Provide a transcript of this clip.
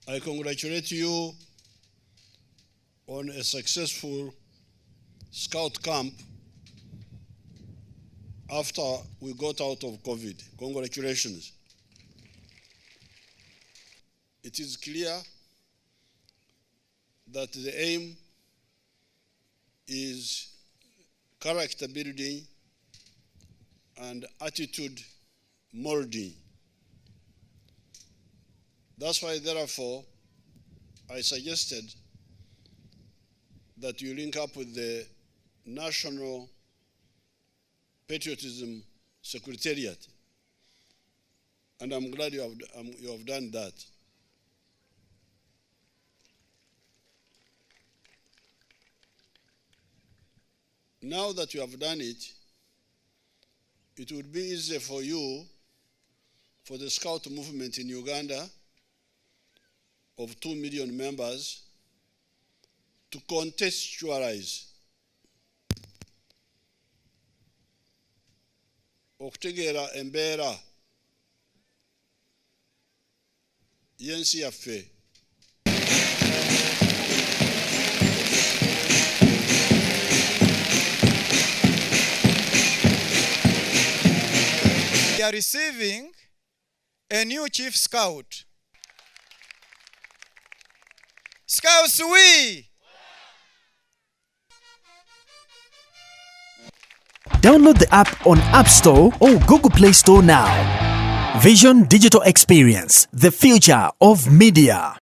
I congratulate you on a successful scout camp after we got out of COVID. Congratulations. It is clear that the aim is character building and attitude molding. That's why, therefore, I suggested that you link up with the National Patriotism Secretariat. And I'm glad you have done that. Now that you have done it, it would be easier for you, for the Scout movement in Uganda of 2 million members, to contextualize, okutegeera embeera y'ensi yaffe. We are receiving a new chief scout. Scouts, we! Download the app on App Store or Google Play Store now. Vision Digital Experience, the future of media.